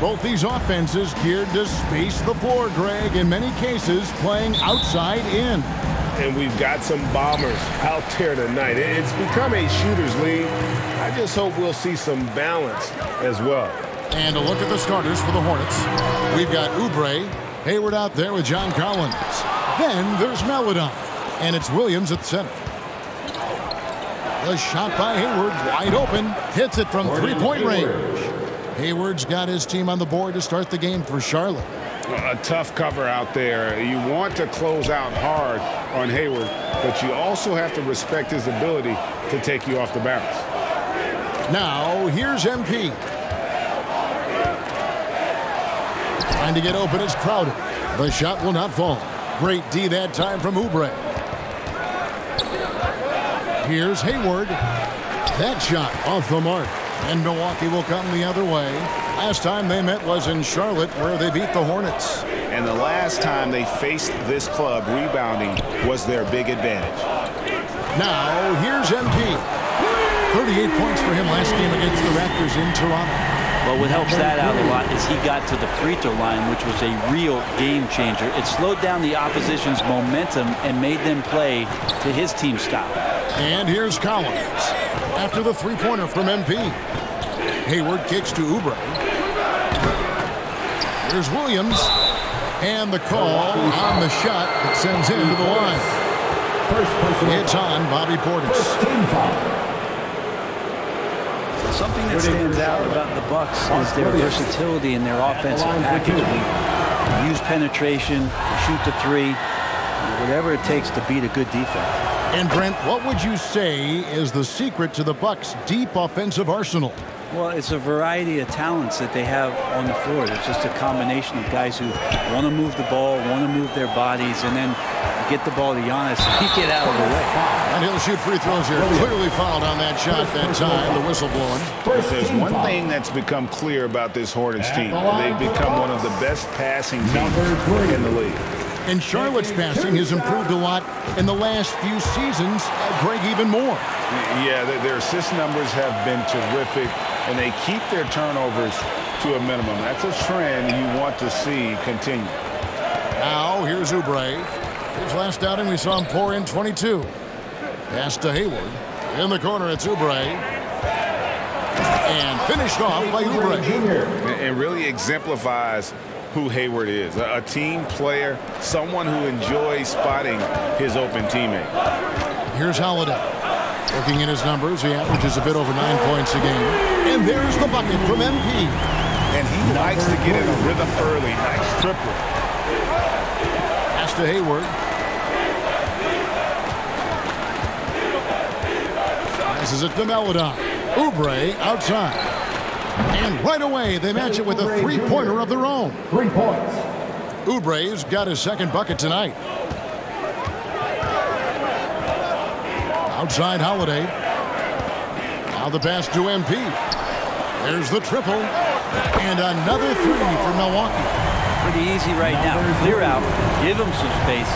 Both these offenses geared to space the floor, Greg, in many cases playing outside in. And we've got some bombers out there tonight. It's become a shooter's league. I just hope we'll see some balance as well. And a look at the starters for the Hornets. We've got Oubre, Hayward out there with John Collins. Then there's Maledon, and it's Williams at center. The shot by Hayward, wide open, hits it from three-point range. Hayward's got his team on the board to start the game for Charlotte. A tough cover out there. You want to close out hard on Hayward, but you also have to respect his ability to take you off the bounce. Now, here's MP. Trying to get open is Crowder. The shot will not fall. Great D that time from Oubre. Here's Hayward. That shot off the mark. And Milwaukee will come the other way. Last time they met was in Charlotte, where they beat the Hornets. And the last time they faced this club, rebounding was their big advantage. Now, here's MP. 38 points for him last game against the Raptors in Toronto. Well, what helps that out a lot is he got to the free throw line, which was a real game changer. It slowed down the opposition's momentum and made them play to his team style. And here's Collins. After the three-pointer from MP. Hayward kicks to Oubre. Here's Williams. And the call on the shot that sends him to the line. It's on Bobby Portis. Something that stands out about the Bucks is their versatility in their offensive package. We use penetration, shoot the three, whatever it takes to beat a good defense. And Brent, what would you say is the secret to the Bucks' deep offensive arsenal? Well, it's a variety of talents that they have on the floor. It's just a combination of guys who want to move the ball, want to move their bodies, and then get the ball to Giannis and get out of the way. And he'll shoot free throws here. Clearly fouled on that shot that time, the whistle blowing. If there's one thing that's become clear about this Hornets team, they've become one of the best passing teams in the league. And Charlotte's passing has improved a lot in the last few seasons. Greg, even more. Yeah, their assist numbers have been terrific, and they keep their turnovers to a minimum. That's a trend you want to see continue. Now, here's Oubre. His last outing, we saw him pour in 22. Pass to Hayward. In the corner, it's Oubre. And finished off by Oubre. And really exemplifies who Hayward is. A team player, someone who enjoys spotting his open teammate. Here's Holiday. Looking at his numbers, he averages a bit over 9 points a game. And there's the bucket from MP. And he likes to get in a rhythm early. Nice triple. Pass to Hayward. Passes it to Maledon. Oubre outside. And right away, they match it with a three-pointer of their own. 3 points. Oubre's got his second bucket tonight. Outside Holiday. Now the pass to MP. There's the triple. And another three for Milwaukee. Pretty easy right now. Clear out. Give them some space.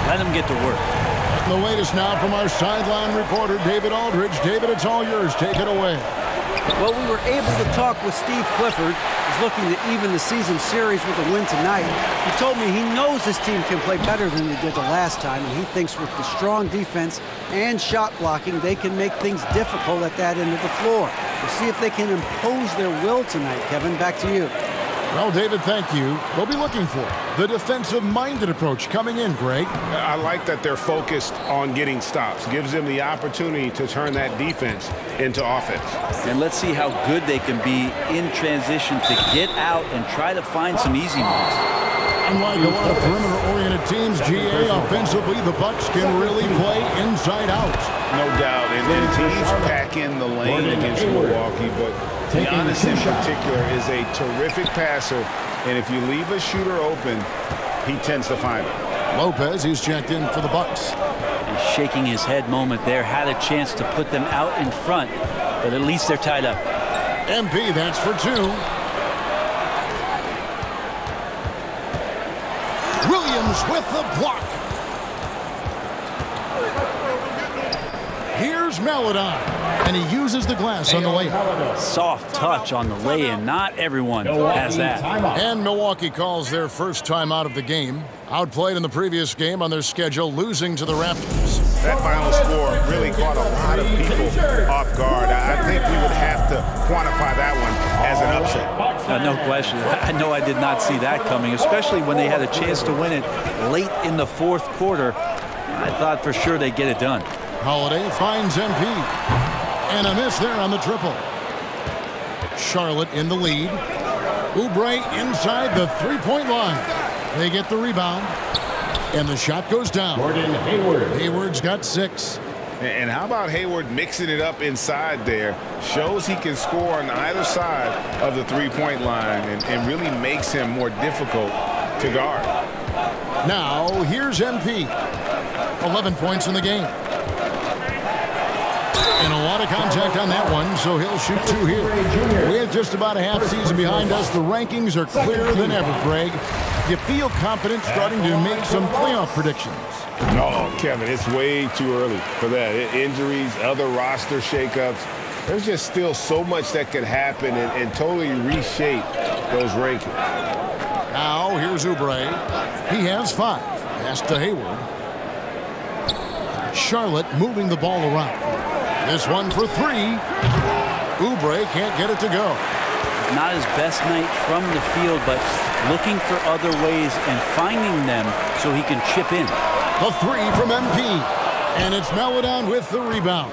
Let them get to work. The latest now from our sideline reporter, David Aldridge. David, it's all yours. Take it away. Well, we were able to talk with Steve Clifford. He's looking to even the season series with a win tonight. He told me he knows his team can play better than they did the last time, and he thinks with the strong defense and shot blocking, they can make things difficult at that end of the floor. We'll see if they can impose their will tonight. Kevin, back to you. Well, David, thank you. We'll be looking for the defensive-minded approach coming in, Greg. I like that they're focused on getting stops. Gives them the opportunity to turn that defense into offense. And let's see how good they can be in transition to get out and try to find some easy ones. Unlike a lot of perimeter-oriented teams, GA, offensively, the Bucks can really play inside out. No doubt. And teams pack in the lane against Milwaukee, but Giannis in particular is a terrific passer, and if you leave a shooter open, he tends to find it. Lopez, he's checked in for the Bucks. And shaking his head moment there, had a chance to put them out in front, but at least they're tied up. MP, that's for two. Williams with the block. Here's Maledon, and he uses the glass on the layup. Soft touch on the lay-in. Not everyone has that. And Milwaukee calls their first timeout of the game. Outplayed in the previous game on their schedule, losing to the Raptors. That final score really caught a lot of people off guard. I think we would have to quantify that one as an upset. No question. I know I did not see that coming, especially when they had a chance to win it late in the fourth quarter. I thought for sure they'd get it done. Holiday finds MP. And a miss there on the triple. Charlotte in the lead. Oubre inside the three-point line. They get the rebound. And the shot goes down. Gordon Hayward. Hayward's got 6. And how about Hayward mixing it up inside there? Shows he can score on either side of the three-point line and really makes him more difficult to guard. Now, here's MP. 11 points in the game. And a lot of contact on that one, so he'll shoot 2 here. With just about a half season behind us, the rankings are clearer than ever, Greg. You feel confident starting to make some playoff predictions? No, Kevin, it's way too early for that. Injuries, other roster shakeups. There's just still so much that could happen and totally reshape those rankings. Now, here's Oubre. He has 5. Pass to Hayward. Charlotte moving the ball around. This one for 3. Oubre can't get it to go. Not his best night from the field, but looking for other ways and finding them so he can chip in. A 3 from MP. And it's Maledon with the rebound.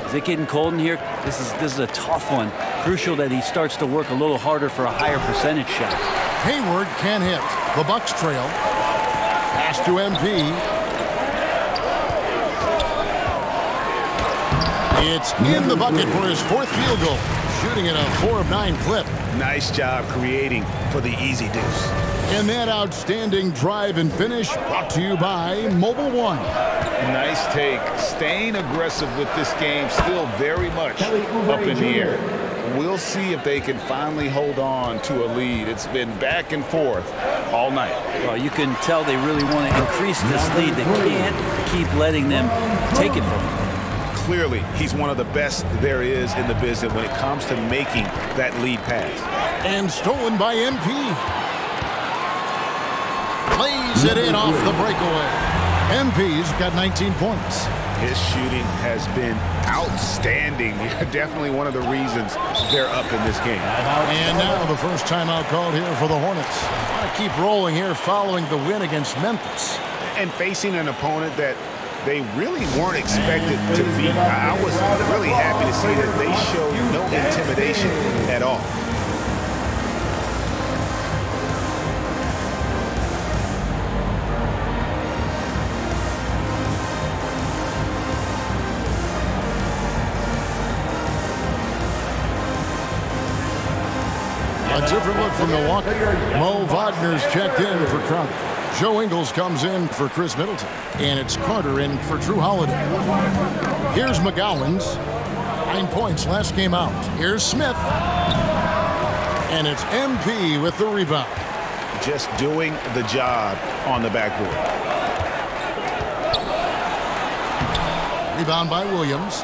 Is it getting cold in here? This is a tough one. Crucial that he starts to work a little harder for a higher percentage shot. Hayward can't hit. The Bucks trail. Pass to MP. It's in the bucket for his 4th field goal. Shooting at a 4 of 9 clip. Nice job creating for the easy deuce. And that outstanding drive and finish brought to you by Mobile One. Nice take. Staying aggressive with this game, still very much up in the air. We'll see if they can finally hold on to a lead. It's been back and forth all night. Well, you can tell they really want to increase this lead. They can't keep letting them take it from them. Clearly, he's one of the best there is in the business when it comes to making that lead pass. And stolen by MP. Plays it in off the breakaway. MP's got 19 points. His shooting has been outstanding. Definitely one of the reasons they're up in this game. And now the first timeout called here for the Hornets. Want to keep rolling here following the win against Memphis. And facing an opponent that they really weren't expected to beat. I was really happy to see that they showed no intimidation at all. A different look from Milwaukee. Mo Wagner's checked in for Crowder. Joe Ingles comes in for Chris Middleton. And it's Carter in for Drew Holiday. Here's McGowens. 9 points last game out. Here's Smith. And it's MP with the rebound. Just doing the job on the backboard. Rebound by Williams.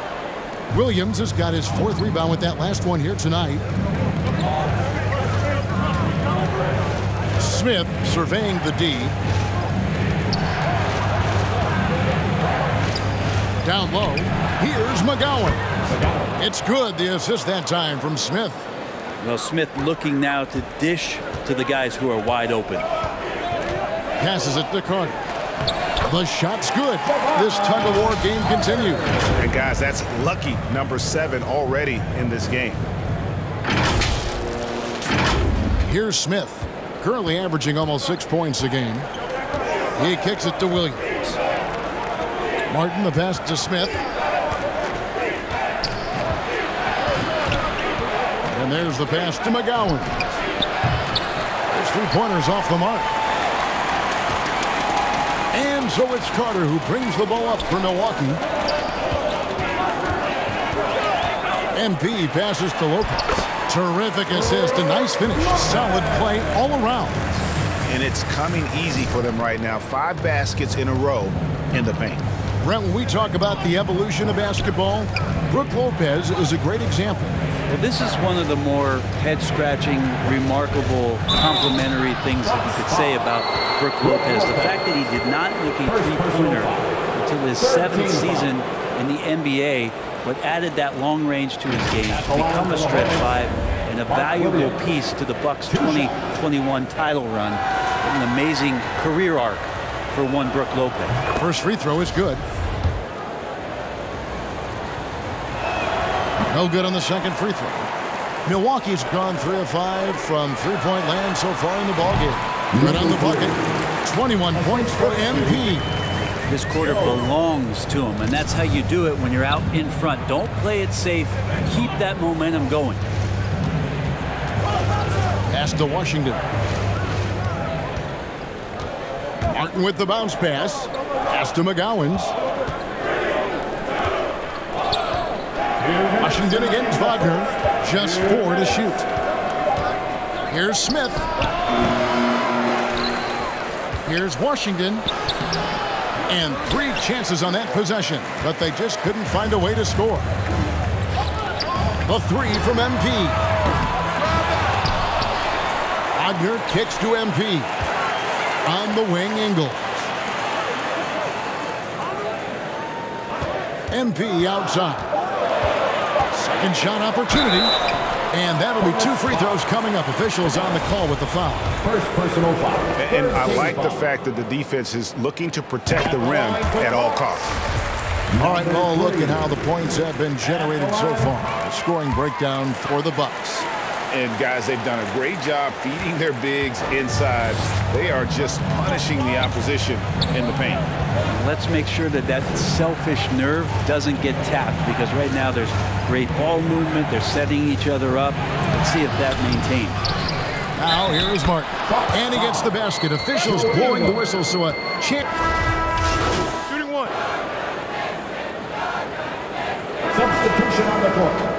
Williams has got his 4th rebound with that last one here tonight. Smith surveying the D. Down low. Here's McGowan. It's good. The assist that time from Smith. Well, Smith looking now to dish to the guys who are wide open. Passes it to Carter. The shot's good. This tug-of-war game continues. And guys, that's lucky number 7 already in this game. Here's Smith. Currently averaging almost 6 points a game. He kicks it to Williams. Martin, the pass to Smith. And there's the pass to McGowan. There's 3-pointers off the mark. And so it's Carter who brings the ball up for Milwaukee. MP passes to Lopez. Terrific assist, a nice finish. Solid play all around. And it's coming easy for them right now. 5 baskets in a row in the paint. Brent, when we talk about the evolution of basketball, Brook Lopez is a great example. Well, this is one of the more head-scratching, remarkable, complimentary things that you could say about Brook Lopez. The fact that he did not make a three-pointer until his 7th season in the NBA, but added that long range to his game, become a stretch 5, and a valuable piece to the Bucks' 2021 title run. An amazing career arc for one Brook Lopez. First free throw is good. No good on the second free throw. Milwaukee's gone 3 of 5 from three-point land so far in the ballgame. Right on the bucket. 21 points for MP. This quarter belongs to him, and that's how you do it when you're out in front. Don't play it safe. Keep that momentum going. Pass to Washington. Martin with the bounce pass. Pass to McGowens. Washington against Wagner. Just 4 to shoot. Here's Smith. Here's Washington. And 3 chances on that possession, but they just couldn't find a way to score. The 3 from MP. Wagner kicks to MP. On the wing, Ingles. MP outside. Second shot opportunity. And that'll be 2 free throws coming up. Officials on the call with the foul. First personal foul. And I like the fact that the defense is looking to protect the rim at all costs. All right, well, look at how the points have been generated so far. A scoring breakdown for the Bucks. And guys, they've done a great job feeding their bigs inside. They are just punishing the opposition in the paint. Let's make sure that that selfish nerve doesn't get tapped, because right now there's great ball movement. They're setting each other up. Let's see if that maintains. Now here is Martin. And he gets the basket. Officials blowing the whistle, so a chance. Shooting 1. Substitution on the court.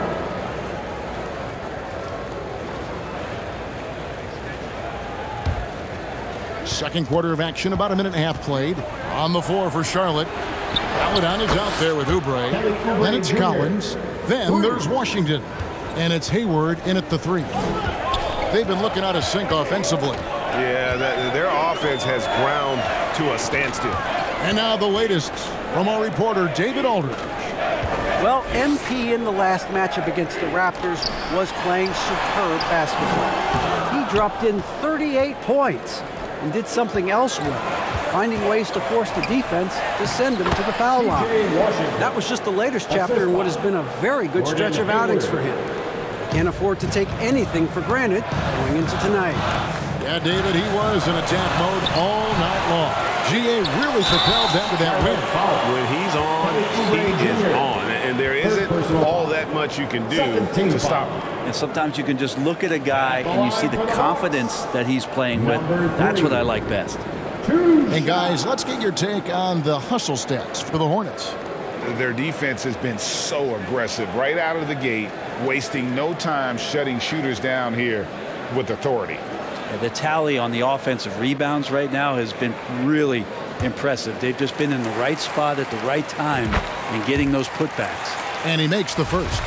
Second quarter of action, about a minute and a half played. On the floor for Charlotte. Paladon is out there with Oubre. Then it's Collins. Then there's Washington. And it's Hayward in at the 3. They've been looking out of sync offensively. Yeah, their offense has ground to a standstill. And now the latest from our reporter, David Aldridge. Well, MP in the last matchup against the Raptors was playing superb basketball. He dropped in 38 points and did something else well, finding ways to force the defense to send him to the foul line. That was just the latest chapter in what has been a very good stretch of outings for him. Can't afford to take anything for granted going into tonight. Yeah, David, he was in attack mode all night long. GA really propelled them to that win. When he's on, he is on. And there isn't all that much you can do to stop him. And sometimes you can just look at a guy and you see the confidence that he's playing with. That's what I like best. And guys, let's get your take on the hustle stats for the Hornets. Their defense has been so aggressive right out of the gate, wasting no time shutting shooters down here with authority. The tally on the offensive rebounds right now has been really impressive. They've just been in the right spot at the right time and getting those putbacks. And he makes the first.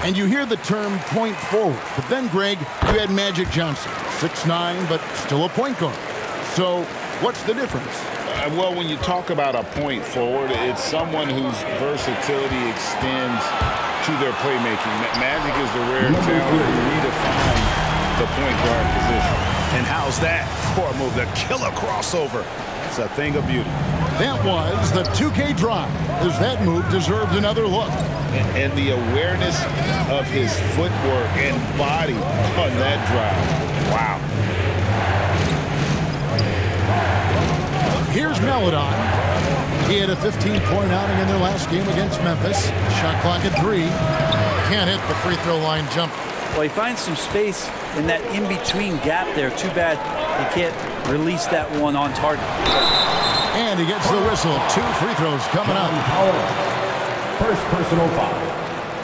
And you hear the term point forward. But then, Greg, you had Magic Johnson, 6'9", but still a point guard. So what's the difference? Well, when you talk about a point forward, it's someone whose versatility extends to their playmaking. Magic is the rare talent who redefines the point guard position. And how's that for a move? The killer crossover. It's a thing of beauty. That was the 2K drive, as that move deserved another look. And the awareness of his footwork and body on that drive. Wow. Here's Paladon. He had a 15-point outing in their last game against Memphis. Shot clock at 3. Can't hit the free throw line jump. Well, he finds some space in that in-between gap there. Too bad he can't release that one on target. And he gets the whistle. 2 free throws coming up. First personal foul.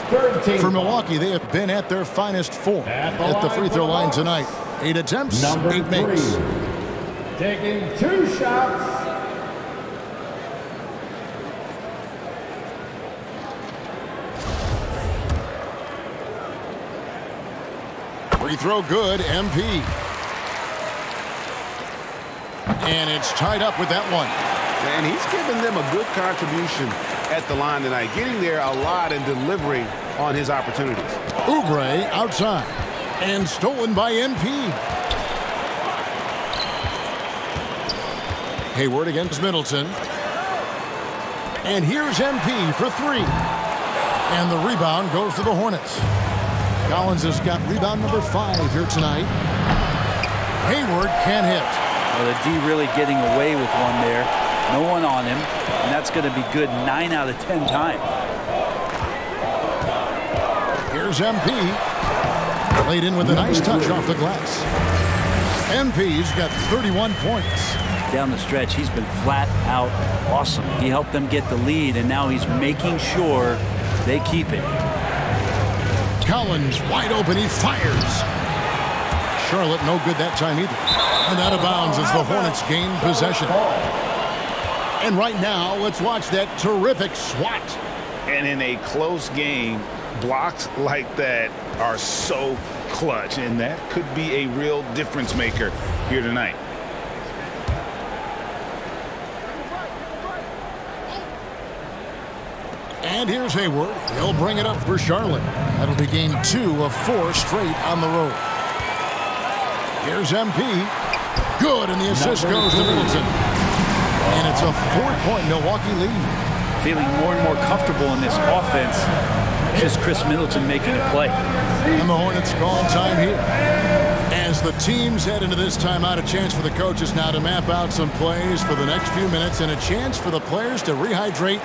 Third team. For Milwaukee, they have been at their finest 4 at the free throw line tonight. 8 attempts, 8 makes. Taking 2 shots. Free throw good, MP. And it's tied up with that one. And he's given them a good contribution at the line tonight, getting there a lot and delivering on his opportunities. Oubre outside. And stolen by MP. Hayward against Middleton. And here's MP for three. And the rebound goes to the Hornets. Collins has got rebound number 5 here tonight. Hayward can't hit. Well, the D really getting away with one there. No one on him. And that's going to be good 9 out of 10 times. Here's MP. Laid in with a nice touch off the glass. MP's got 31 points. Down the stretch, he's been flat out awesome. He helped them get the lead, and now he's making sure they keep it. Collins wide open. He fires. Charlotte no good that time either. And out of bounds as the Hornets gain possession. And right now, let's watch that terrific swat. And in a close game, blocks like that are so clutch, and that could be a real difference maker here tonight. And here's Hayward. He'll bring it up for Charlotte. That'll be game 2 of 4 straight on the road. Here's MP. Good, and the assist goes to Middleton. And it's a 4-point Milwaukee lead. Feeling more and more comfortable in this offense. Just Chris Middleton making a play. And the Hornets call time here. As the teams head into this timeout, a chance for the coaches now to map out some plays for the next few minutes and a chance for the players to rehydrate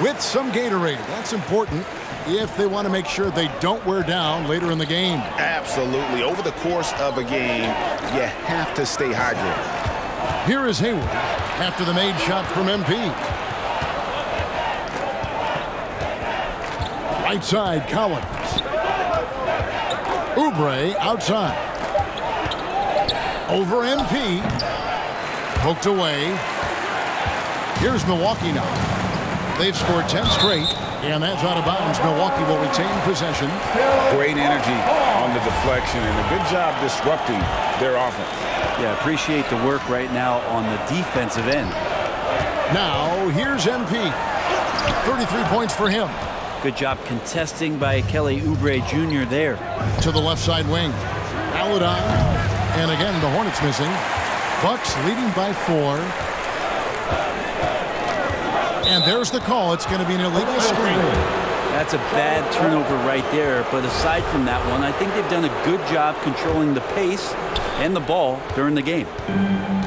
with some Gatorade. That's important if they want to make sure they don't wear down later in the game. Absolutely. Over the course of a game, you have to stay hydrated. Here is Hayward after the made shot from MP. Right side, Collins. Oubre outside. Over MP. Poked away. Here's Milwaukee now. They've scored 10 straight, and that's out of bounds. Milwaukee will retain possession. Great energy on the deflection, and a good job disrupting their offense. Yeah, appreciate the work right now on the defensive end. Now, here's MP. 33 points for him. Good job contesting by Kelly Oubre Jr. there. To the left side wing. Allen, and again, the Hornets missing. Bucks leading by 4. And there's the call. It's going to be an illegal screen. That's a bad turnover right there. But aside from that one, I think they've done a good job controlling the pace and the ball during the game.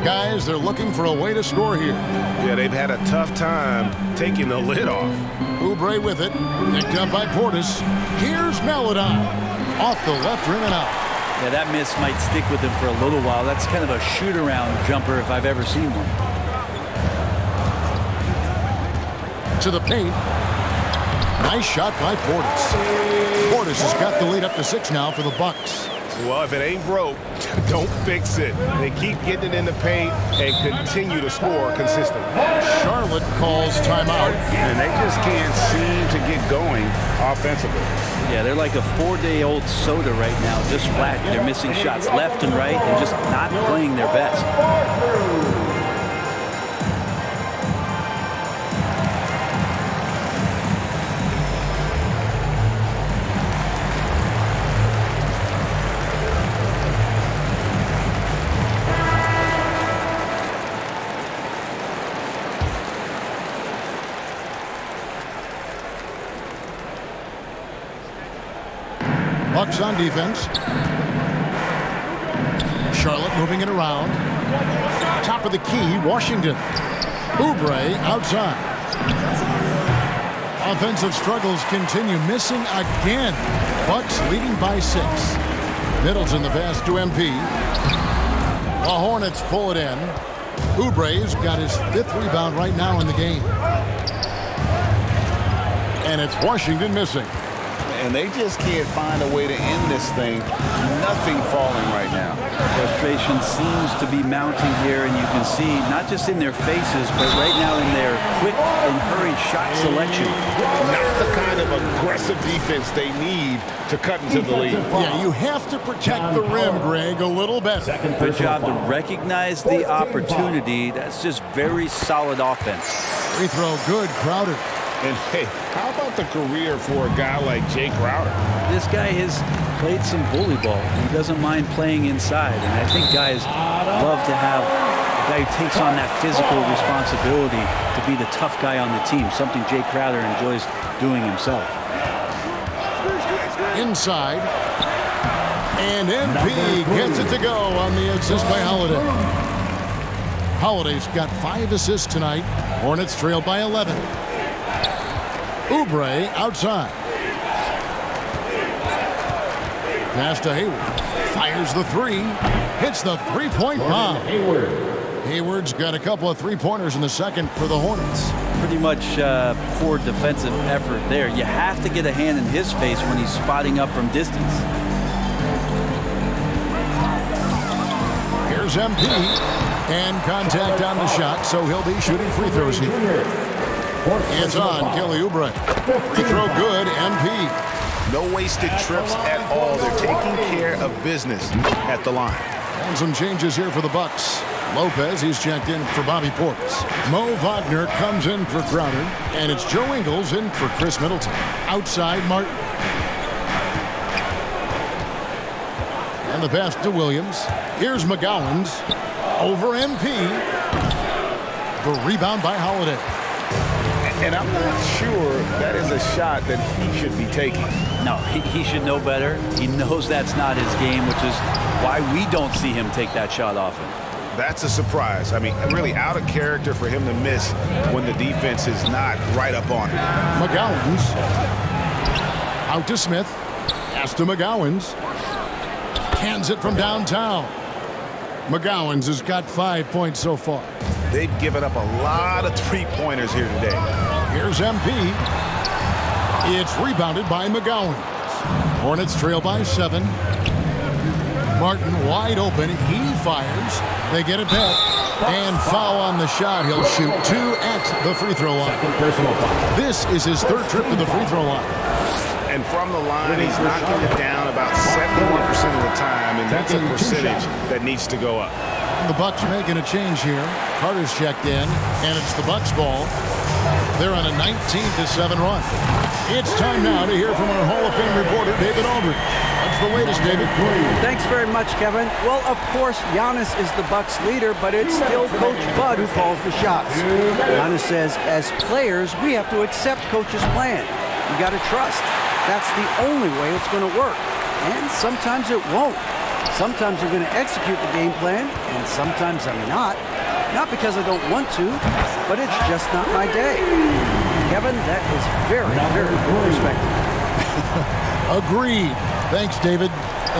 Guys, they're looking for a way to score here. Yeah, they've had a tough time taking the lid off. Oubre with it. Picked up by Portis. Here's Maledon. Off the left rim and out. Yeah, that miss might stick with him for a little while. That's kind of a shoot-around jumper if I've ever seen one. To the paint. Nice shot by Portis. Portis has got the lead up to 6 now for the Bucks. Well, if it ain't broke, don't fix it. They keep getting it in the paint and continue to score consistently. Charlotte calls timeout. And they just can't seem to get going offensively. Yeah, they're like a 4-day-old soda right now, just flat. They're missing shots left and right and just not playing their best. Bucks on defense. Charlotte moving it around. Top of the key, Washington. Oubre outside. Offensive struggles continue. Missing again. Bucks leading by 6. Middleton the pass to MP. The Hornets pull it in. Oubre's got his 5th rebound right now in the game. And it's Washington missing. and they just can't find a way to end this thing. Nothing falling right now. Frustration seems to be mounting here, and you can see not just in their faces, but right now in their quick and hurried shot selection. Not the kind of aggressive defense they need to cut into the lead. Yeah, you have to protect the rim, Greg, a little better. Good job to recognize the opportunity. That's just very solid offense. Free throw good, Crowder. And hey, how about the career for a guy like Jay Crowder? This guy has played some bully ball. He doesn't mind playing inside, and I think guys love to have a guy who takes on that physical responsibility to be the tough guy on the team, something Jay Crowder enjoys doing himself. Inside. And MP gets it to go on the assist by Holiday. Holiday's got 5 assists tonight. Hornets trailed by 11. Oubre outside. Pass to Hayward. Fires the 3. Hits the three-point bomb. Hayward's got a couple of three-pointers in the second for the Hornets. Pretty much poor defensive effort there. You have to get a hand in his face when he's spotting up from distance. Here's MP. And contact on the shot, so he'll be shooting free throws here. It's on Kelly Oubre. Free throw good, MP. No wasted trips at all. They're taking care of business at the line. And some changes here for the Bucks. Lopez, he's checked in for Bobby Portis. Mo Wagner comes in for Crowder. And it's Joe Ingles in for Chris Middleton. Outside, Martin. And the pass to Williams. Here's McGowens. Over MP. The rebound by Holiday. And I'm not sure that is a shot that he should be taking. No, he should know better. He knows that's not his game, which is why we don't see him take that shot often. That's a surprise. I mean, really out of character for him to miss when the defense is not right up on him. McGowens. Out to Smith. Pass to McGowens. Cans it from downtown. McGowens has got 5 points so far. They've given up a lot of three-pointers here today. Here's MP. It's rebounded by McGowens. Hornets trail by 7. Martin wide open. He fires. They get it back. And foul on the shot. He'll shoot 2 at the free throw line. This is his 3rd trip to the free throw line. And from the line, he's knocking it down about 71% of the time, and that's a percentage that needs to go up. And the Bucks making a change here. Carter's checked in, and it's the Bucks ball. They're on a 19-7 run. It's time now to hear from our Hall of Fame reporter, David Aldridge. What's the latest, David? Thanks very much, Kevin. Well, of course, Giannis is the Bucks leader, but it's still Coach Bud who calls the shots. Giannis says, as players, we have to accept Coach's plan. You got to trust. That's the only way it's going to work. And sometimes it won't. Sometimes I'm going to execute the game plan, and sometimes I'm not. Not because I don't want to, but it's just not my day. Kevin, that is very, very good perspective. Agreed. Thanks, David.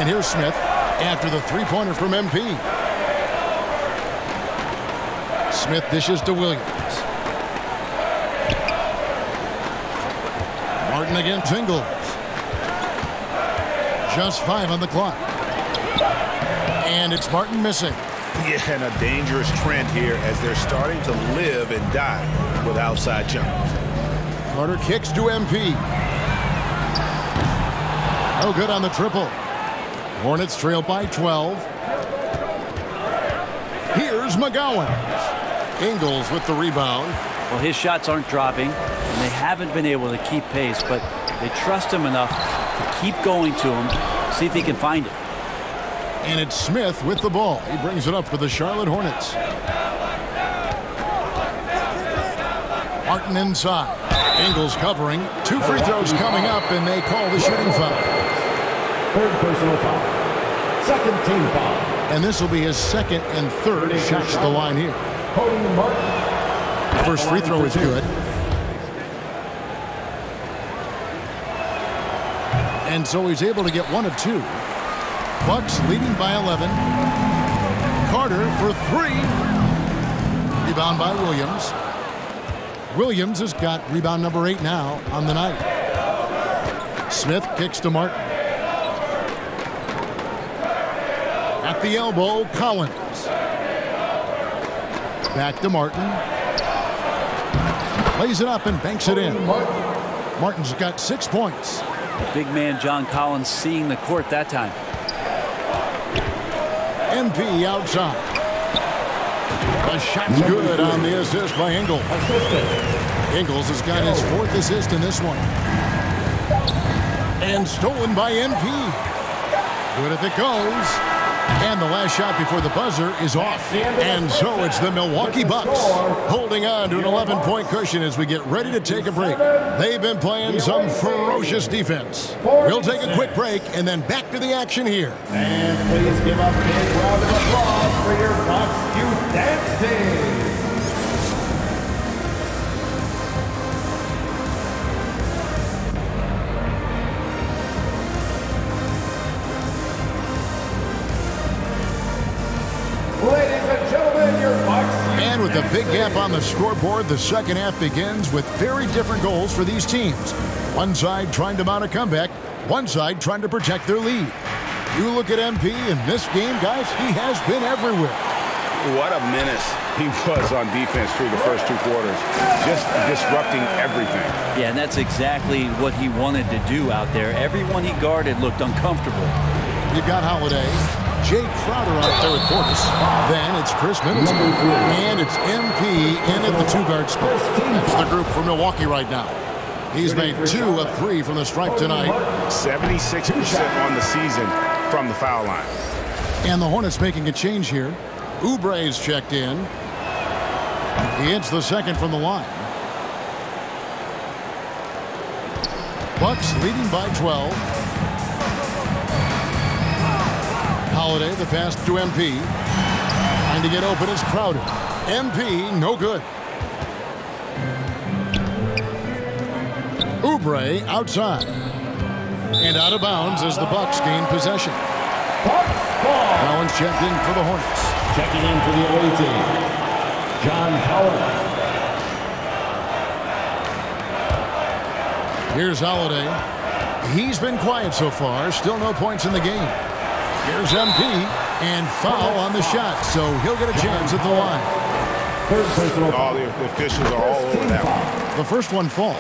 And here's Smith after the three-pointer from MP. Smith dishes to Williams. Martin against Ingles. Just 5 on the clock. And it's Martin missing. Yeah, and a dangerous trend here as they're starting to live and die with outside jumpers. Carter kicks to MP. No good on the triple. Hornets trail by 12. Here's McGowens. Ingles with the rebound. Well, his shots aren't dropping, and they haven't been able to keep pace, but they trust him enough to keep going to him, see if he can find it. And it's Smith with the ball. He brings it up for the Charlotte Hornets. Martin inside. Ingles covering. 2 free throws coming up, and they call the shooting foul. 3rd personal foul. 2nd team foul. And this will be his 2nd and 3rd shots to the line here. Cody Martin. First free throw is good. And so he's able to get 1 of 2. Bucks leading by 11. Carter for 3. Rebound by Williams. Williams has got rebound number 8 now on the night. Smith kicks to Martin. At the elbow, Collins. Back to Martin. Lays it up and banks it in. Martin's got 6 points. Big man John Collins seeing the court that time. MP outside. The shot's good on the assist by Ingles. Ingles has got his 4th assist in this one. And stolen by MP. Good if it goes. And the last shot before the buzzer is off. And so it's the Milwaukee Bucks holding on to an 11-point cushion as we get ready to take a break. They've been playing some ferocious defense. We'll take a quick break and then back to the action here. And please give a big round of applause for your Bucks Youth Dance Team. And with a big gap on the scoreboard, the second half begins with very different goals for these teams. One side trying to mount a comeback, one side trying to protect their lead. You look at MP in this game, guys, he has been everywhere. What a menace he was on defense through the first 2 quarters. Just disrupting everything. Yeah, and that's exactly what he wanted to do out there. Everyone he guarded looked uncomfortable. You've got Holiday. Jay Crowder out there with Portis. Then it's Chris Middleton. And it's MP in at the 2-guard spot. That's the group for Milwaukee right now. He's made 2 of 3 from the stripe tonight. 76% on the season from the foul line. And the Hornets making a change here. Oubre's checked in. He hits the second from the line. Bucks leading by 12. Holiday, the pass to MP. Trying to get open is Crowder. MP, no good. Oubre outside. And out of bounds as the Bucks gain possession. Collins checked in for the Hornets. Checking in for the away team, John Collins. Here's Holiday. He's been quiet so far. Still no points in the game. Here's MP, and foul on the shot, so he'll get a chance at the line. Third personal foul. All the officials are all over that one. The first one falls.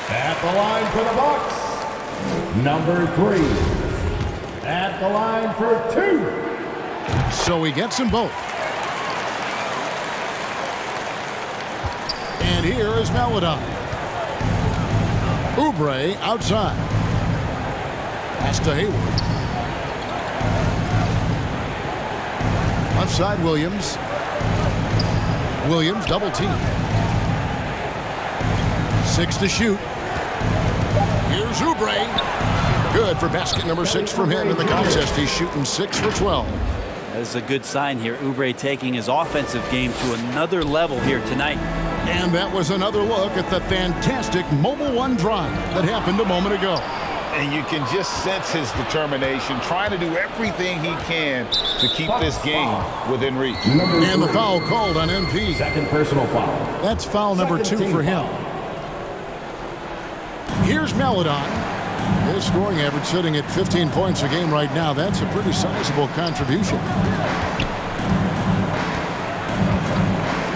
At the line for the Bucks, number 3. At the line for 2. So he gets them both. And here is Maledon. Oubre outside. Pass to Hayward. Left side, Williams. Williams double team. 6 to shoot. Here's Oubre. Good for basket number 6 from him in the contest. He's shooting 6 for 12. That is a good sign here. Oubre taking his offensive game to another level here tonight. And that was another look at the fantastic Mobile One drive that happened a moment ago. And you can just sense his determination, trying to do everything he can to keep this game within reach. And the foul called on MP. Second personal foul. That's foul number 2 for him. Here's Maledon. His scoring average sitting at 15 points a game right now. That's a pretty sizable contribution.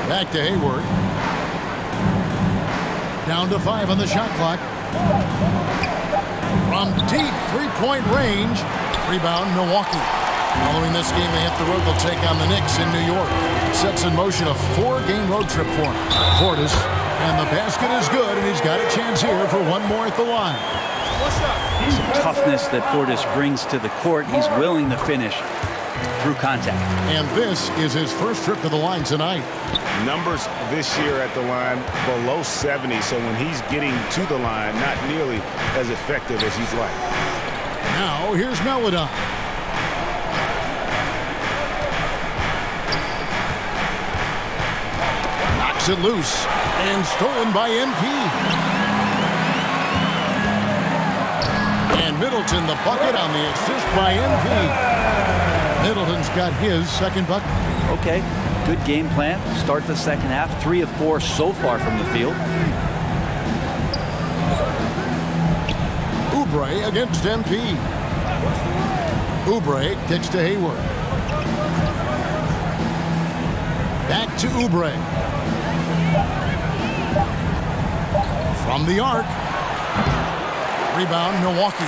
Back to Hayward. Down to 5 on the shot clock. From deep 3-point range. Rebound, Milwaukee. Following this game, they hit the road. They'll take on the Knicks in New York. Sets in motion a 4-game road trip for him. Portis, and the basket is good, and he's got a chance here for one more at the line. Some toughness that Portis brings to the court. He's willing to finish through contact. And this is his first trip to the line tonight. Numbers this year at the line below 70, so when he's getting to the line, not nearly as effective as he's like. Now here's Maledon. Knocks it loose and stolen by MP. And Middleton the bucket on the assist by MP. Middleton's got his second bucket. Okay, good game plan. Start the second half. 3 of 4 so far from the field. Oubre against MP. Oubre kicks to Hayward. Back to Oubre. From the arc. Rebound, Milwaukee.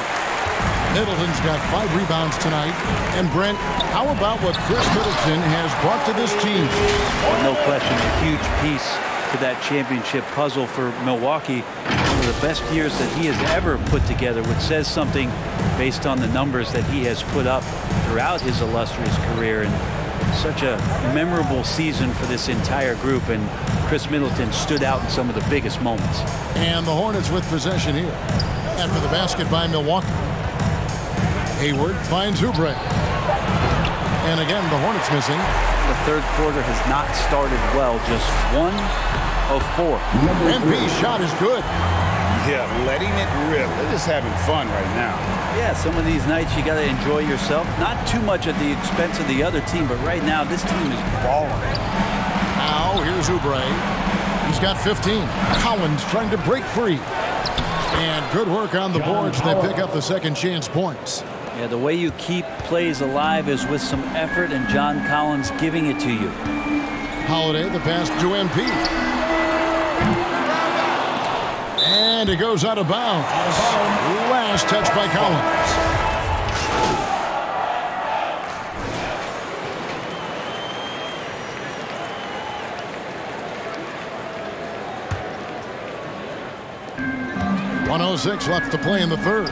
Middleton's got 5 rebounds tonight. And Brent, how about what Chris Middleton has brought to this team? No question, a huge piece to that championship puzzle for Milwaukee. One of the best years that he has ever put together, which says something based on the numbers that he has put up throughout his illustrious career. And such a memorable season for this entire group, and Chris Middleton stood out in some of the biggest moments. And the Hornets with possession here. After the basket by Milwaukee. Hayward finds Oubre. And again, the Hornets missing. The third quarter has not started well, just 1 of 4. MP's shot is good. Yeah, letting it rip. They're just having fun right now. Yeah, some of these nights you got to enjoy yourself. Not too much at the expense of the other team, but right now this team is balling. Now here's Oubre. He's got 15. Collins trying to break free. And good work on the boards. They pick up the second chance points. Yeah, the way you keep plays alive is with some effort, and John Collins giving it to you. Holiday, the pass to MP. And it goes out of bounds. Last touch by Collins. .106 left to play in the third.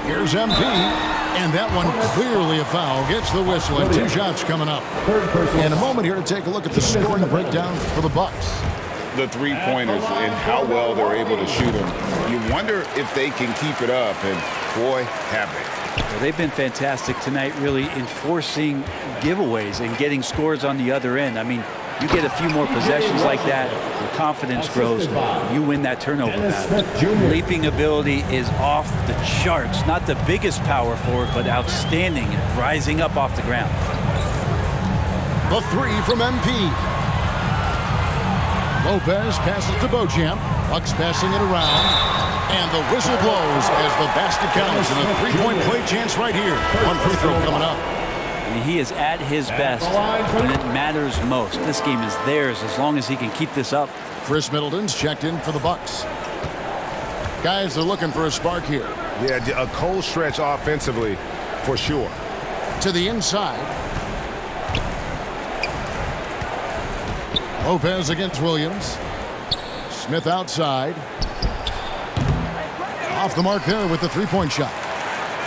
Here's MP, and that one clearly a foul. Gets the whistle, and 2 shots coming up. And a moment here to take a look at the scoring breakdown for the Bucks. The three-pointers and how well they're able to shoot them. You wonder if they can keep it up, and boy, have they. Well, they've been fantastic tonight, really enforcing giveaways and getting scores on the other end. I mean, you get a few more possessions like that, your confidence grows, you win that turnover battle. Leaping ability is off the charts. Not the biggest power forward, but outstanding, rising up off the ground. The 3 from MP. Lopez passes to Beauchamp. Bucks passing it around. And the whistle blows as the basket counts. And a 3-point play chance right here. One free throw coming up. And he is at his best when it matters most. This game is theirs as long as he can keep this up. Chris Middleton's checked in for the Bucks. Guys are looking for a spark here. Yeah, a cold stretch offensively for sure. To the inside. Lopez against Williams. Smith outside. Off the mark there with the 3-point shot.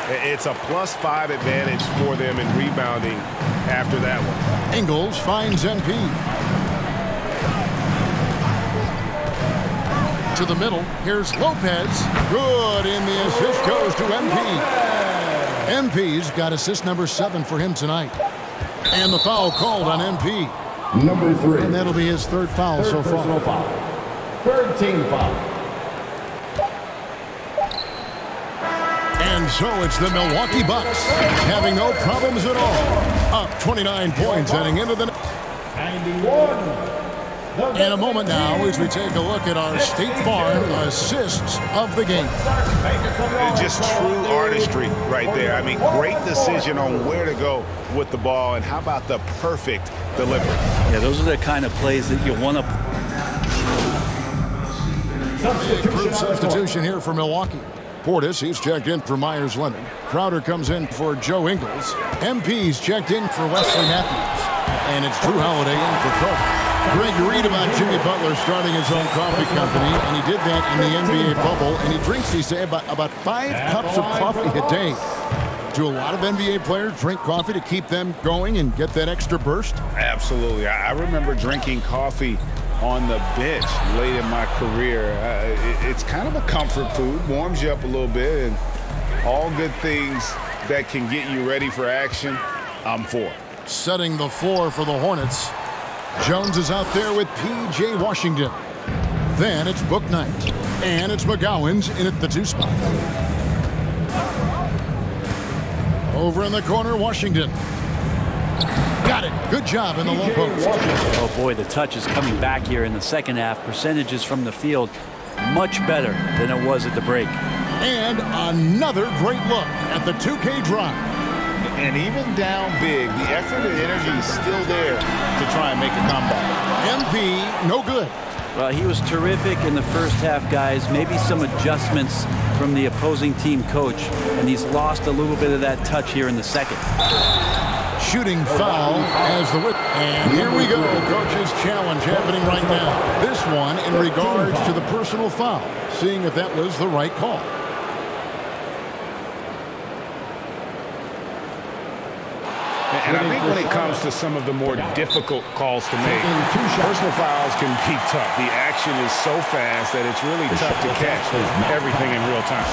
It's a +5 advantage for them in rebounding after that one. Ingles finds MP. To the middle. Here's Lopez. Good, and the assist goes to MP. MP's got assist number 7 for him tonight. And the foul called on MP. Number 3. And that'll be his third foul so far. Third team foul. And so it's the Milwaukee Bucks having no problems at all. Up 29 points heading into the... 91. In a moment now as we take a look at our State Farm assists of the game. Just true artistry right there. I mean, great decision on where to go with the ball, and how about the perfect delivery. Yeah, those are the kind of plays that you want to... Group substitution here for Milwaukee. Portis, he's checked in for Myers Leonard. Crowder comes in for Joe Ingles. MP's checked in for Wesley Matthews. And it's Drew Holiday in for Coke. Greg, you read about Jimmy Butler starting his own coffee company, and he did that in the NBA bubble, and he drinks, he say, about 5 cups of coffee a day. Do a lot of NBA players drink coffee to keep them going and get that extra burst? Absolutely. I remember drinking coffee on the bench late in my career. It's kind of a comfort food, warms you up a little bit, and all good things that can get you ready for action, I'm for. Setting the floor for the Hornets. Jones is out there with P.J. Washington. Then it's Book Knight. And it's McGowan's in at the 2 spot. Over in the corner, Washington. Got it. Good job in the low post. Oh, boy, the touch is coming back here in the second half. Percentages from the field much better than it was at the break. And another great look at the 2K drive. And even down big, the effort and energy is still there to try and make a comeback. MP, no good. Well, he was terrific in the first half, guys. Maybe some adjustments from the opposing team coach, and he's lost a little bit of that touch here in the second. Shooting foul as the whip. And here we go. Coach's challenge happening right now. This one in regards to the personal foul. Seeing if that was the right call. And I think when it comes to some of the more difficult calls to make, personal fouls can be tough. The action is so fast that it's really tough to catch everything in real time.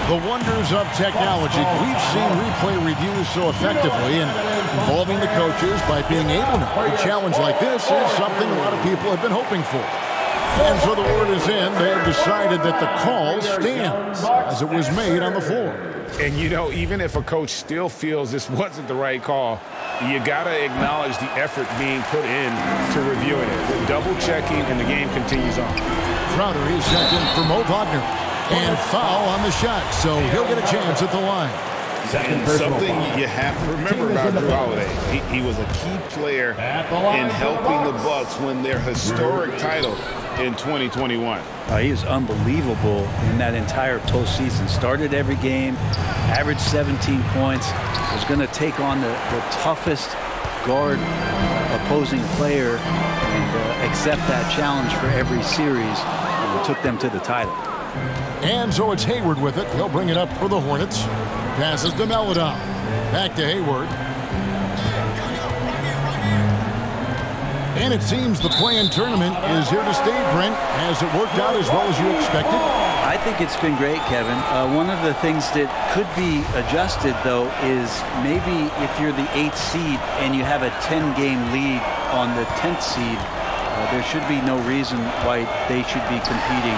The wonders of technology. We've seen replay reviews so effectively and involving the coaches by being able to. A challenge like this is something a lot of people have been hoping for. And so the word is in. They have decided that the call stands as it was made on the floor. And, you know, even if a coach still feels this wasn't the right call, you got to acknowledge the effort being put in to reviewing it. The double-checking, and the game continues on. Crowder is checked in for Mo Wagner. And foul on the shot, so he'll get a chance at the line. And something you have to remember about Jrue Holiday, he was a key player in helping the Bucks win their historic title in 2021. He was unbelievable in that entire postseason. Started every game, averaged 17 points, was going to take on the toughest guard opposing player and accept that challenge for every series, and took them to the title. And so it's Hayward with it. He'll bring it up for the Hornets. Passes to Maledon. Back to Hayward. And it seems the play-in tournament is here to stay, Brent. Has it worked out as well as you expected? I think it's been great, Kevin. One of the things that could be adjusted, though, is maybe if you're the 8th seed and you have a 10-game lead on the 10th seed, there should be no reason why they should be competing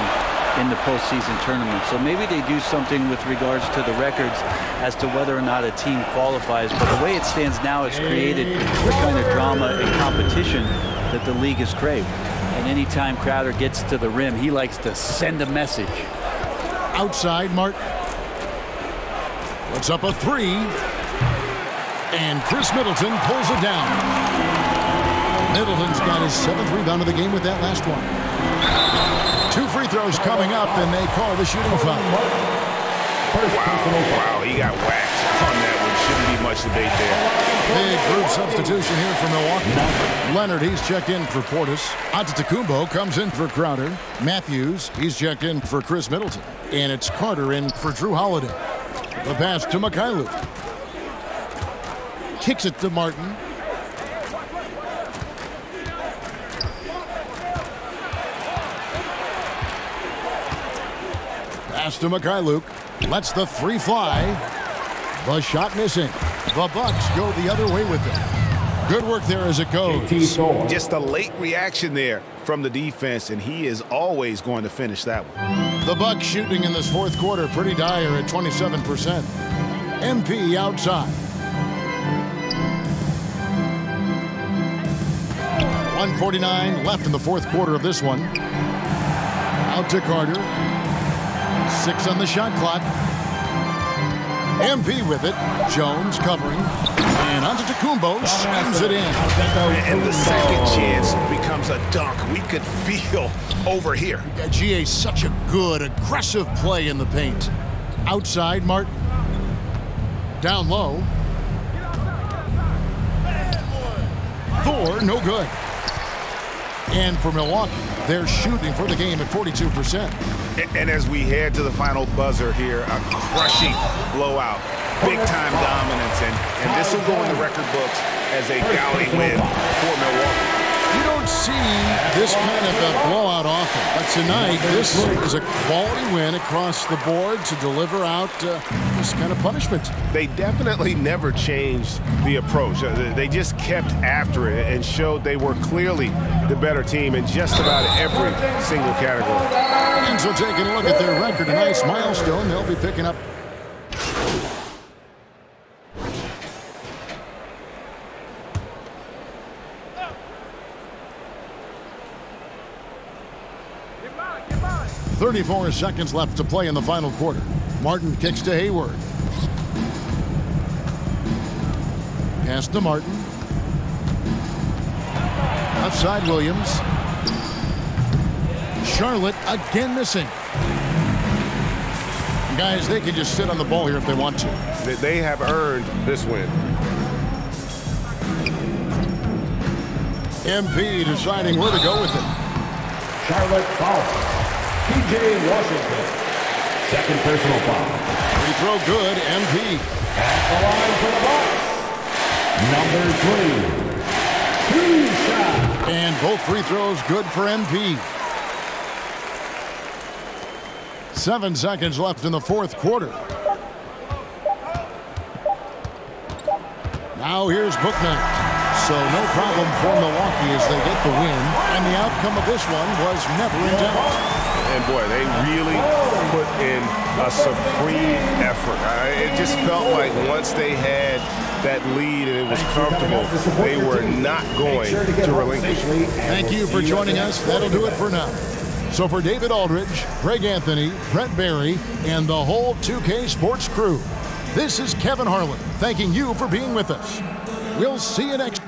in the postseason tournament. So maybe they do something with regards to the records as to whether or not a team qualifies. But the way it stands now, it's created the kind of drama and competition that the league has craved. And anytime Crowder gets to the rim, he likes to send a message. Outside, Martin. Puts up a three. And Chris Middleton pulls it down. Middleton's got his 7th rebound of the game with that last one. 2 free throws coming up, and they call the shooting foul. Wow, he got whacked on that one. Shouldn't be much debate there. Big group substitution here for Milwaukee. Leonard, he's checked in for Portis. Antetokounmpo comes in for Crowder. Matthews, he's checked in for Chris Middleton. And it's Carter in for Jrue Holiday. The pass to Mikhailuk. Kicks it to Martin. Pass to Mikhailuk. Lets the three fly. The shot missing. The Bucks go the other way with it. Good work there as it goes. Just a late reaction there from the defense, and he is always going to finish that one. The Bucks shooting in this 4th quarter pretty dire at 27%. MP outside. 1:49 left in the 4th quarter of this one. Out to Carter. 6 on the shot clock. MP with it. Jones covering. And Antetokounmpo slams it in. And the second chance becomes a dunk. We could feel over here. GA, such a good, aggressive play in the paint. Outside, Martin. Down low. Thor, no good. And for Milwaukee, they're shooting for the game at 42%. And as we head to the final buzzer here, a crushing blowout. Big-time dominance, and this will go in the record books as a gaudy win for Milwaukee. You don't see this kind of a blowout often, but tonight this is a quality win across the board to deliver out this kind of punishment. They definitely never changed the approach. They just kept after it and showed they were clearly the better team in just about every single category. And so taking a look at their record, a nice milestone they'll be picking up. .34 seconds left to play in the final quarter. Martin kicks to Hayward. Pass to Martin. Left side, Williams. Charlotte again missing. Guys, they can just sit on the ball here if they want to. They have earned this win. MP deciding where to go with it. Charlotte foul. P.J. Washington. Second personal foul. Free throw good, MP. At the line for the Bucks. Number 3. 2 shots. And both free throws good for MP. 7 seconds left in the fourth quarter. Now here's Bouknight. So no problem for Milwaukee as they get the win. And the outcome of this one was never in doubt. And boy, they really put in a supreme effort. It just felt like once they had that lead and it was comfortable, they were not going to relinquish. Thank you for joining us. That'll do it for now. So for David Aldridge, Greg Anthony, Brent Barry, and the whole 2K Sports crew, this is Kevin Harlan thanking you for being with us. We'll see you next